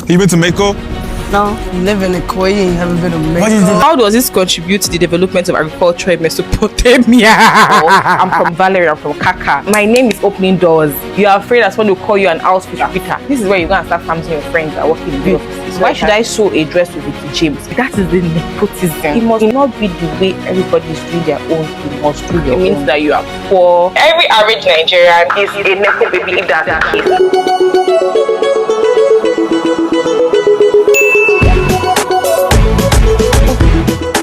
You been to Mexico? No, you live in Ikoyi and you haven't been to Mexico. How does this contribute to the development of agriculture in Mesopotamia? I'm from Valerie, I'm from Kaka. My name is Opening Doors. You are afraid that someone will call you an outfit repeater. This is where you're going to start farming your friends that work in the office. Why should I sew a dress with Vicky James? That is the nepotism. It must not be the way everybody is doing their own. You must do your own. It means that you are poor. Every average Nigerian is a Nepo baby if that's the case.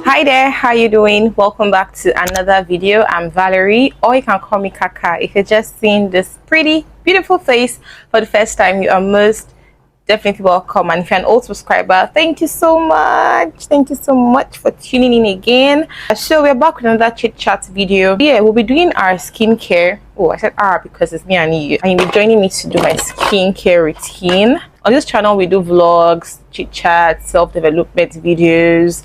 Hi there, how you doing? Welcome back to another video. I'm Valerie, or you can call me Kaka. If you're just seeing this pretty beautiful face for the first time, you are most definitely welcome. And if you're an old subscriber, thank you so much for tuning in again. So we're back with another chit chat video. Yeah, we'll be doing our skincare. Oh, I said because it's me and you, and you'll be joining me to do my skincare routine. On this channel we do vlogs, chit chat, self-development videos,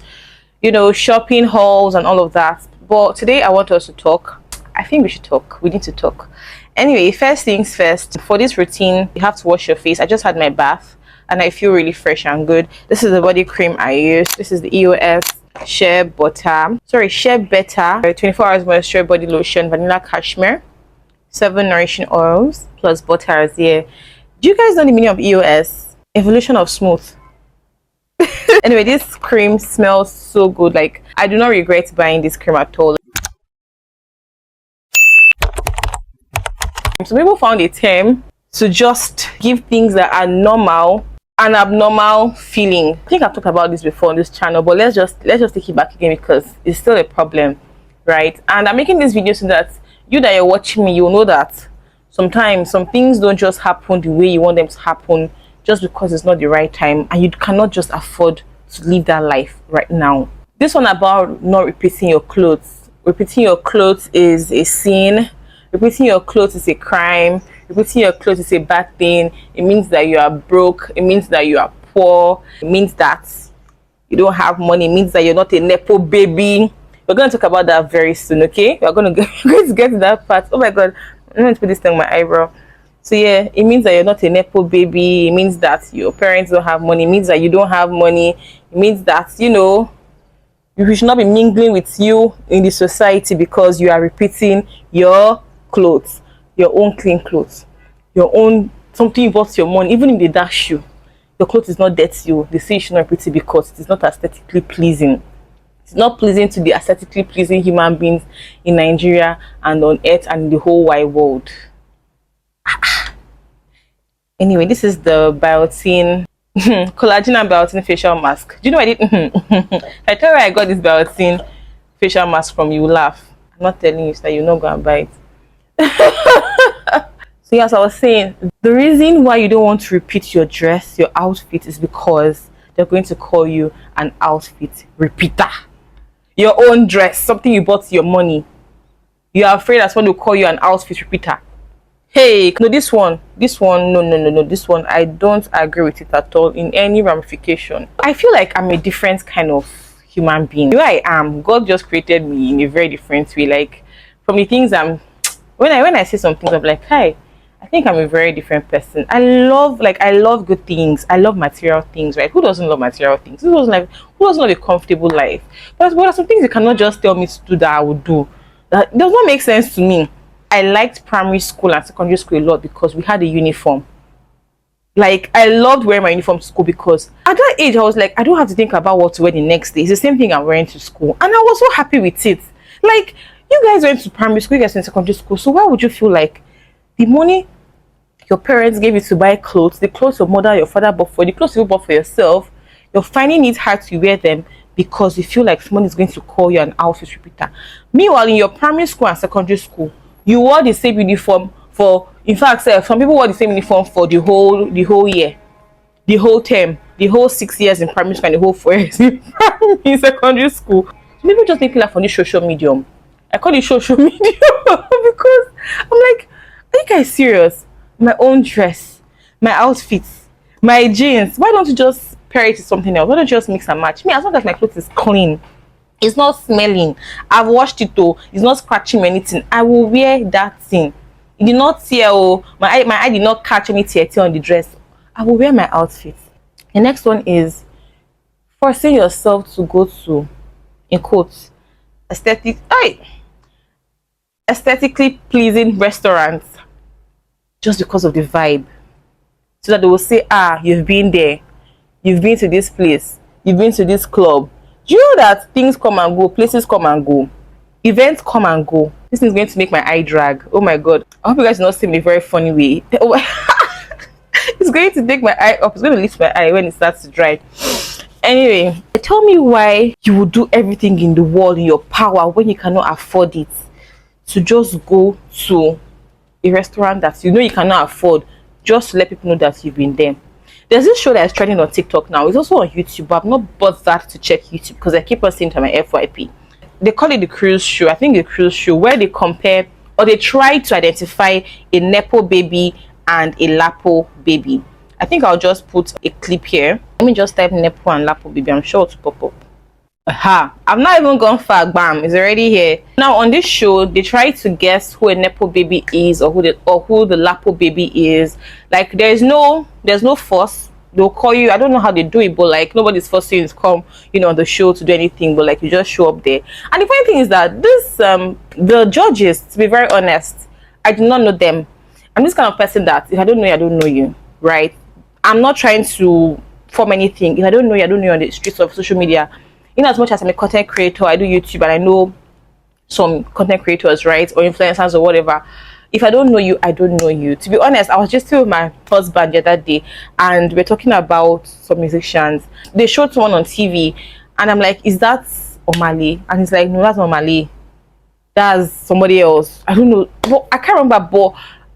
you know, shopping hauls and all of that. But today I want us to talk. I think we should talk. We need to talk. Anyway, first things first, for this routine you have to wash your face. I just had my bath and I feel really fresh and good. This is the body cream I use. This is the EOS Shea Better 24 hours moisture body lotion, vanilla cashmere, 7 nourishing oils plus butters. Yeah, do you guys know the meaning of EOS? Evolution of smooth. Anyway, this cream smells so good. Like, I do not regret buying this cream at all. So people found a term to just give things that are normal an abnormal feeling. I think I've talked about this before on this channel, but let's just take it back again because it's still a problem, right? And I'm making this video so that you that you're watching me, you'll know that sometimes some things don't just happen the way you want them to happen just because it's not the right time, and you cannot just afford to live that life right now. This one about not repeating your clothes. Repeating your clothes is a sin. Repeating your clothes is a crime. Repeating your clothes is a bad thing. It means that you are broke. It means that you are poor. It means that you don't have money. It means that you're not a Nepo baby. We're going to talk about that very soon, okay? We're going to get to that part. Oh my god, I'm going to put this thing on my eyebrow. So yeah, it means that you're not a Nepo baby. It means that your parents don't have money. It means that you don't have money. It means that, you know, we should not be mingling with you in the society because you are repeating your clothes, your own clean clothes, your own something you bought your money. Even if they dash you, your clothes is not dirty. They say you should not repeat it because it is not aesthetically pleasing. It's not pleasing to the aesthetically pleasing human beings in Nigeria and on earth and in the whole wide world. Anyway, this is the biotin collagen and biotin facial mask. Do you know I did? I tell you I got this biotin facial mask from, you laugh. I'm not telling you so that you're not going to buy it. So yes, I was saying the reason why you don't want to repeat your dress, your outfit, is because they're going to call you an outfit repeater. Your own dress, something you bought your money, you are afraid that someone will call you an outfit repeater. Hey, no, this one, no, this one, I don't agree with it at all in any ramification. I feel like I'm a different kind of human being. The way I am, God just created me in a very different way. Like, from the things when I say some things, I'm like, hi, I think I'm a very different person. I love good things. I love material things, right? Who doesn't love material things? Who doesn't love a comfortable life? But there are some things you cannot just tell me to do that I would do. That does not make sense to me. I liked primary school and secondary school a lot because we had a uniform. Like, I loved wearing my uniform to school because at that age I was like, I don't have to think about what to wear the next day. It's the same thing I'm wearing to school, and I was so happy with it. Like, you guys went to primary school, you guys went to secondary school, so why would you feel like the money your parents gave you to buy clothes, the clothes your mother, your father bought for you, the clothes you bought for yourself, you're finding it hard to wear them because you feel like someone is going to call you an outfit repeater? Meanwhile, in your primary school and secondary school, you wore the same uniform for, in fact, some people wore the same uniform for the whole year, the whole term, the whole 6 years in primary school and the whole 4 years in secondary school. So people just make laugh on this social medium. I call it social media because I'm like, are you guys serious? My own dress, my outfits, my jeans, why don't you just pair it to something else? Why don't you just mix and match? Me, as long as my clothes is clean, it's not smelling, I've washed it though, it's not scratching anything, I will wear that thing. It did not tear, my eye did not catch any tear on the dress, I will wear my outfit. The next one is forcing yourself to go to, in quotes, aesthetically pleasing restaurants just because of the vibe, so that they will say, ah, you've been there, you've been to this place, you've been to this club. Do you know that things come and go, places come and go, events come and go? This is going to make my eye drag. Oh my god, I hope you guys do not see me in a very funny way. It's going to take my eye up, it's going to lift my eye when it starts to dry. Anyway, tell me why you would do everything in the world in your power when you cannot afford it to just go to a restaurant that you know you cannot afford, just to let people know that you've been there. There's this show that is trending on TikTok now. It's also on YouTube, but I've not bothered to check YouTube because I keep on seeing it on my FYP. They call it the cruise show. I think the cruise show, where they compare or they try to identify a Nepo baby and a Lapo baby. I think I'll just put a clip here. Let me just type Nepo and Lapo baby. I'm sure it'll pop up. Aha, I've not even gone far. Bam, it's already here. Now on this show, they try to guess who a Nepo baby is, or who the Lapo baby is. Like there's no force. They'll call you. I don't know how they do it, but like nobody's forcing you to come, on the show to do anything. But like you just show up there. And the funny thing is that this the judges, to be very honest, I do not know them. I'm this kind of person that if I don't know you, I don't know you, right? I'm not trying to form anything. If I don't know you, I don't know you on the streets of social media. In as much as I'm a content creator, I do YouTube and I know some content creators, right, or influencers or whatever. If I don't know you, I don't know you. To be honest, I was just with my husband the other day and we're talking about some musicians. They showed someone on TV and I'm like, is that Omale? And he's like, no, that's not Omale, that's somebody else. I don't know, but I can't remember. But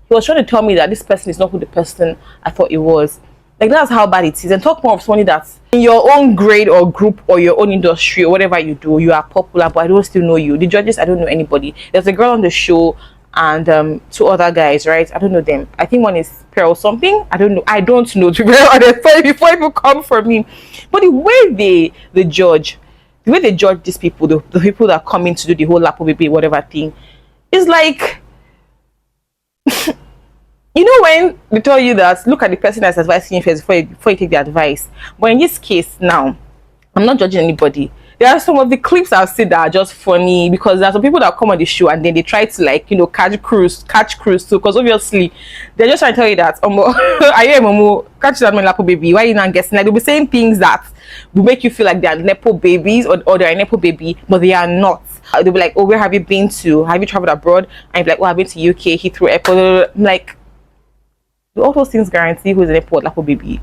he was trying to tell me that this person is not who the person I thought it was. Like that's how bad it is. And talk more of somebody that's in your own grade or group or your own industry or whatever you do, you are popular, but I don't still know you. The judges, I don't know anybody. There's a girl on the show and two other guys, right? I don't know them. I think one is Pearl something. I don't know to be very honest, before people come for me. But the way they judge these people, the people that come in to do the whole Lapo baby whatever thing, is like when they tell you that look at the person that's advising you first before you take the advice. But in this case now, I'm not judging anybody. There are some of the clips I've seen that are just funny because there are some people that come on the show and then they try to catch cruise too, because obviously they're just trying to tell you that are you a momo catch that man Lapo baby, why are you not guessing? Like they'll be saying things that will make you feel like they're Nepo babies or they're a Nepo baby, but they are not. They'll be like, oh, where have you been to? Have you traveled abroad? And you'll be like, oh, I've been to UK, Heathrow Airport. I'm like, all those things guarantee who's a Nepo or Lapo baby.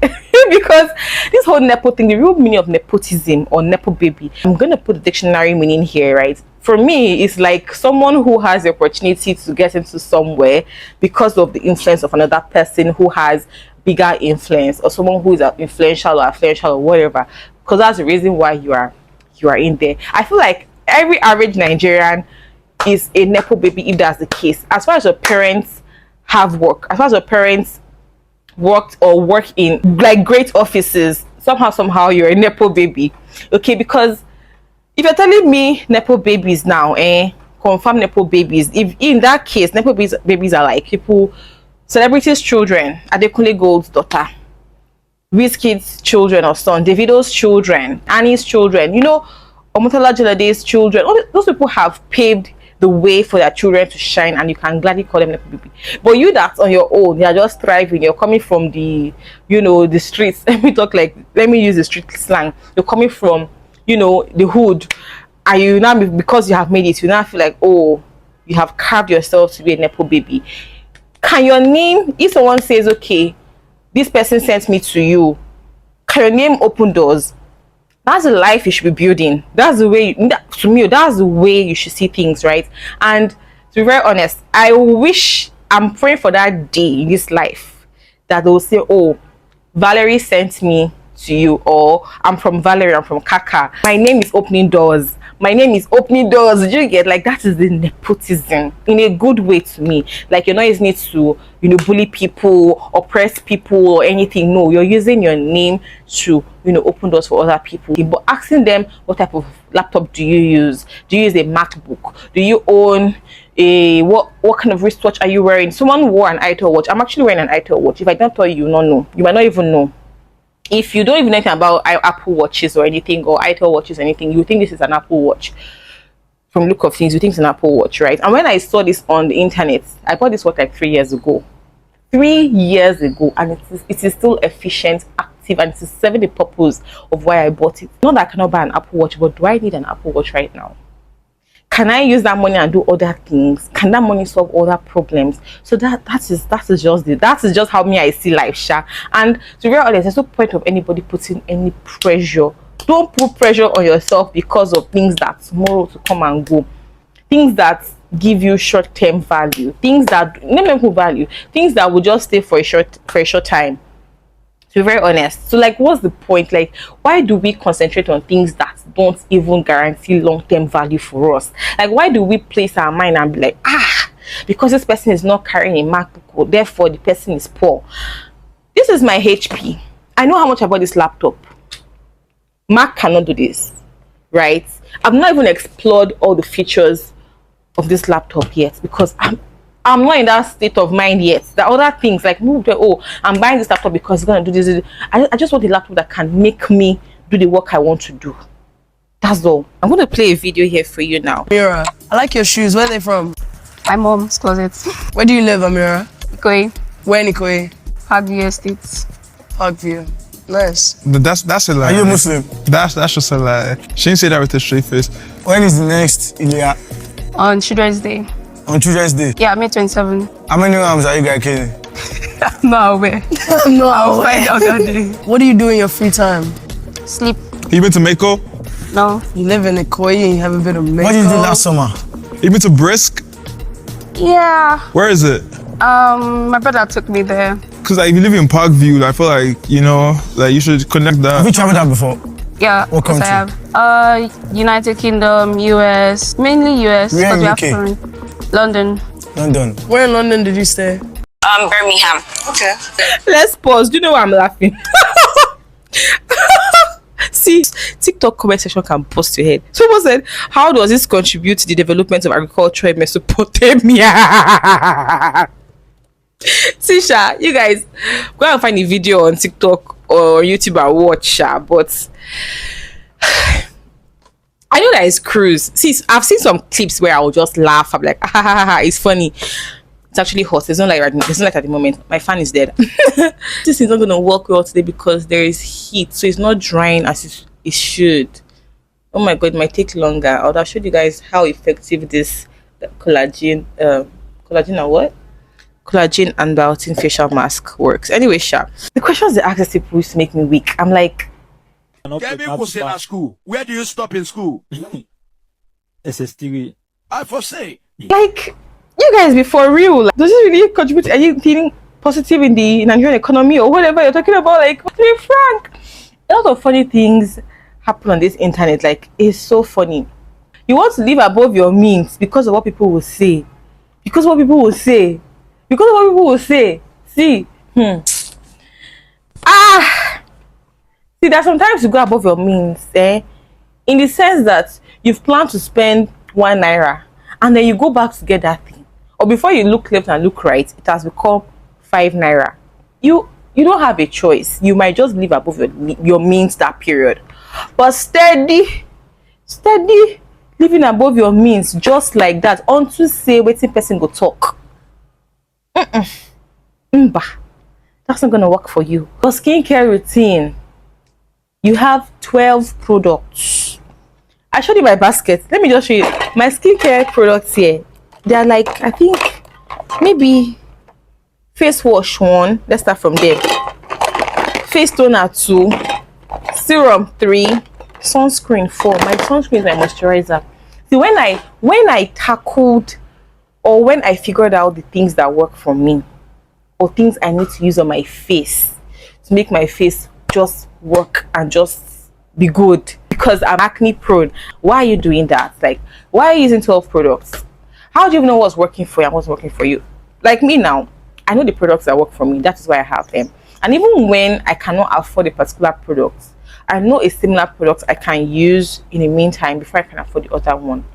Because this whole Nepo thing, the real meaning of nepotism or Nepo baby, I'm going to put the dictionary meaning here, right? For me, it's like someone who has the opportunity to get into somewhere because of the influence of another person who has bigger influence, or someone who is influential or whatever, because that's the reason why you are in there. I feel like every average Nigerian is a Nepo baby if that's the case. As far as your parents have work, as far as your parents worked or work in like great offices, somehow you're a Nepo baby. Okay, because if you're telling me Nepo babies now, confirm Nepo babies, if in that case Nepo babies are like people, celebrities' children, Adekunle Gold's daughter, Wizkid's children or son, Davido's children, Annie's children, Omotola Jalade's children. All those people have paved the way for their children to shine, and you can gladly call them Nepo baby. But you that's on your own, you're just thriving, you're coming from the the streets. Let me use the street slang. You're coming from the hood, and you now, because you have made it, you now feel like, oh, you have carved yourself to be a Nepo baby. Can your name, if someone says, okay, this person sent me to you, can your name open doors? That's the life you should be building. That's the way, to me, that's the way you should see things, right? And to be very honest, I'm praying for that day in this life that they'll say, oh, Valerie sent me to you, or I'm from Valerie, I'm from Kaka. My name is opening doors. My name is opening doors. Did you get? Like, that is the nepotism in a good way to me. Like, you're not using it to bully people, oppress people or anything. No, you're using your name to open doors for other people. But asking them, what type of laptop do you use? Do you use a MacBook? Do you own a what kind of wristwatch are you wearing? Someone wore an Itel watch. I'm actually wearing an Itel watch. If I don't tell you, you will not know. You might not even know. If you don't even know anything about Apple watches or anything, or itel watches or anything, you think this is an Apple watch. From look of things, you think it's an Apple watch, right? And when I saw this on the internet, I bought this watch like 3 years ago. 3 years ago, and it is still efficient, active, and it is serving the purpose of why I bought it. Not that I cannot buy an Apple watch, but do I need an Apple watch right now? Can I use that money and do other things? Can that money solve other problems? So that is just how me I see life, Sha. And to be honest, there's no point of anybody putting any pressure. Don't put pressure on yourself because of things that tomorrow to come and go. Things that give you short-term value. Things that no value. Things that will just stay for a short time. To be very honest, so like, what's the point? Like, why do we concentrate on things that don't even guarantee long-term value for us? Like, why do we place our mind and be like, because this person is not carrying a MacBook, therefore the person is poor? This is my HP. I know how much I bought this laptop. Mac cannot do this, right? I've not even explored all the features of this laptop yet, because I'm not in that state of mind yet. There are other things like, I'm buying this laptop because it's going to do this. I just want a laptop that can make me do the work I want to do. That's all. I'm going to play a video here for you now. Amira, I like your shoes. Where are they from? My mom's closet. Where do you live, Amira? Ikoyi. Where in Ikoyi? Parkview Estates. Parkview. Nice. That's a lie. Are you Muslim? That's just a lie. She didn't say that with a straight face. When is the next Ilya? On Children's Day. On Children's Day? Yeah, May 27. How many rams are you guys killing? I'm not aware. No, I'll find out that day. What do you do in your free time? Sleep. You been to Mako? No. You live in Ikoyi and you haven't been to Mexico. What did you do last summer? You been to Brisk? Yeah. Where is it? My brother took me there. Cause like, if you live in Parkview, I feel like, you know, like you should connect Have you that. traveled out before? Yeah. What yes, country? I have. United Kingdom, US, mainly US. Where in but we UK? have foreign. London. London. Where in London did you stay? Birmingham. Okay. Let's pause. Do you know why I'm laughing? See, TikTok comment section can bust your head. Someone said, how does this contribute to the development of agriculture in Mesopotamia? See, Sha, you guys go and find a video on TikTok or YouTube and watch, Sha. But I know that it's cruise. See, I've seen some clips where I will just laugh. I'm like, it's funny. It's actually hot. It's not like at the moment. My fan is dead. This is not gonna work well today because there is heat, so it's not drying as it should. Oh my god, it might take longer. I'll show you guys how effective this collagen and biotin facial mask works. Anyway, Sha, the questions they ask people used to make me weak. I'm like, Get me question at school. Where do you stop in school? SS3. I foresee. like, you guys be for real. Like, does it really contribute anything positive in the Nigerian economy or whatever you're talking about? Like, to be frank, a lot of funny things happen on this internet. Like, it's so funny. You want to live above your means because of what people will say. Because of what people will say. Because of what people will say. See, see, that sometimes you go above your means, in the sense that you've planned to spend 1 naira and then you go back to get that thing, or before you look left and look right, it has become 5 naira. You don't have a choice. You might just live above your means that period, but steady living above your means just like that unto say waiting person go talk. That's not gonna work for you. For skincare routine, you have 12 products. I showed you my basket. Let me just show you my skincare products here. They are like, I think maybe face wash 1. Let's start from there. Face toner 2, serum 3, sunscreen 4. My sunscreen is my moisturizer. See, when I tackled, or when I figured out the things that work for me, or things I need to use on my face to make my face just work and just be good, because I'm acne prone. Why are you doing that? Like, why are you using 12 products? How do you even know what's working for you and what's working for you? Like me now, I know the products that work for me. That is why I have them. And even when I cannot afford a particular product, I know a similar product I can use in the meantime before I can afford the other one.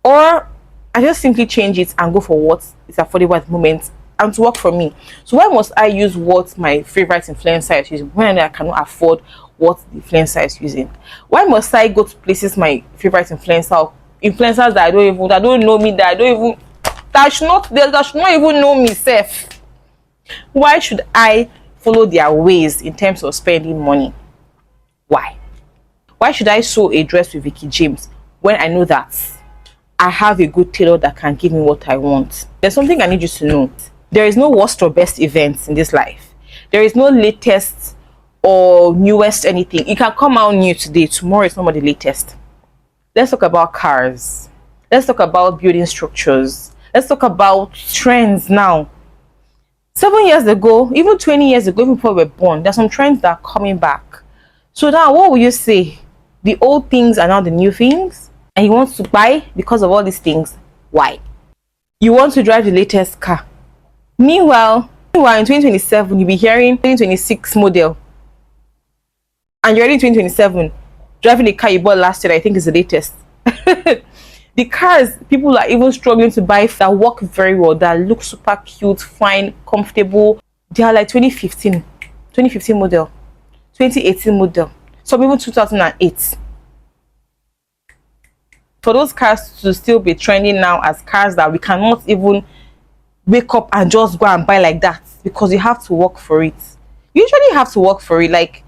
Or I just simply change it and go for what is affordable at the moment and to work for me. So why must I use what my favorite influencer is using when I cannot afford what the influencer is using? Why must I go to places my favorite influencers that don't know me, that should not even know me self? Why should I follow their ways in terms of spending money? Why should I sew a dress with Vicky James when I know that I have a good tailor that can give me what I want? There's something I need you to know. There is no worst or best events in this life. There is no latest or newest anything. It can come out new today, tomorrow is not the latest. Let's talk about cars. Let's talk about building structures. Let's talk about trends now. 7 years ago, even 20 years ago, even before we were born, there's some trends that are coming back. So now what will you say? The old things are now the new things, and you want to buy because of all these things. Why? You want to drive the latest car. Meanwhile in 2027, you'll be hearing 2026 model, and you're in 2027 driving the car you bought last year. I think is the latest. The cars people are even struggling to buy that work very well, that look super cute, fine, comfortable, they are like 2015 model, 2018 model, some even 2008. For those cars to still be trending now as cars that we cannot even wake up and just go and buy like that, because you have to work for it. You usually have to work for it. Like,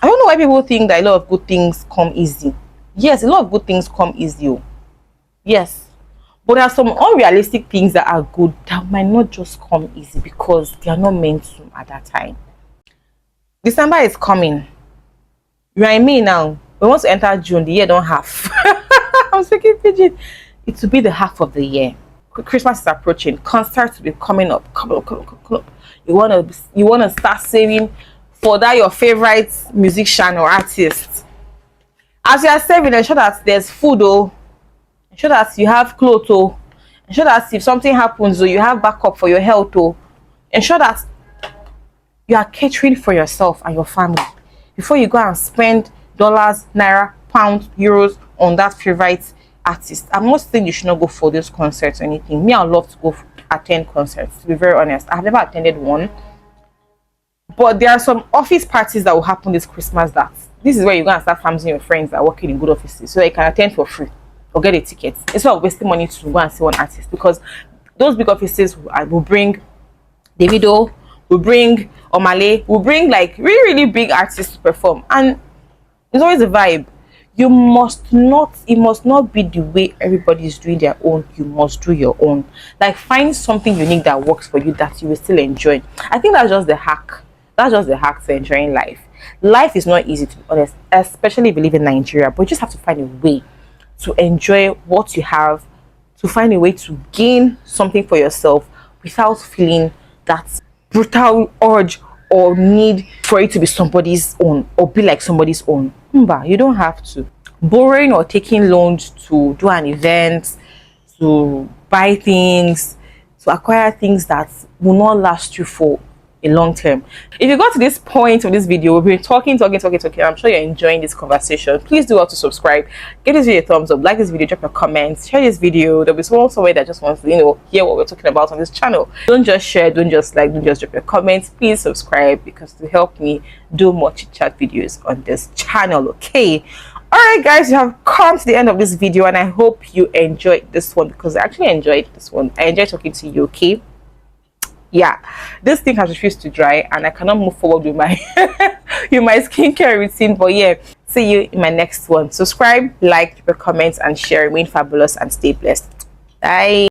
I don't know why people think that a lot of good things come easy. Yes, a lot of good things come easy. Yes, but there are some unrealistic things that are good that might not just come easy because they are not meant to at that time. December is coming. You are in May now. We want to enter June. The year don't have. I'm speaking pidgin. It will be the half of the year. Christmas is approaching. Concerts will be coming up. Come up. You wanna start saving for that your favorite musician or artist. As you are saving, ensure that there's food, ensure that you have clothes, ensure that if something happens, you have backup for your health, ensure that you are catering for yourself and your family before you go and spend dollars, naira, pounds, euros on that favorite artist. I'm not saying you should not go for those concerts or anything. Me, I love to go attend concerts, to be very honest. I've never attended one, but there are some office parties that will happen this Christmas. That this is where you're gonna start farming your friends that are working in good offices, so that you can attend for free or get a ticket instead of wasting money to go and see one artist, because those big offices will bring Davido, will bring Omale, will bring like really big artists to perform, and it's always a vibe. It must not be the way everybody is doing their own. You must do your own. Like, find something unique that works for you that you will still enjoy. I think that's just the hack. That's just the hack to enjoying life. Life is not easy, to be honest, especially if you live in Nigeria, but you just have to find a way to enjoy what you have, to find a way to gain something for yourself without feeling that brutal urge or need for it to be somebody's own or be like somebody's own. You don't have to. Borrowing or taking loans to do an event, to buy things, to acquire things that will not last you for a long term. If you got to this point of this video, we've been talking. I'm sure you're enjoying this conversation. Please do also subscribe, give this video a thumbs up, like this video, drop your comments, share this video. There'll be someone somewhere that just wants to hear what we're talking about on this channel. Don't just share, don't just like, don't just drop your comments. Please subscribe, because to help me do more chit chat videos on this channel. Okay, all right guys, you have come to the end of this video, and I hope you enjoyed this one, because I actually enjoyed this one. I enjoyed talking to you. Okay, yeah, this thing has refused to dry and I cannot move forward with my with my skincare routine. But yeah, see you in my next one. Subscribe, like, comment, and share. Remain fabulous and stay blessed. Bye.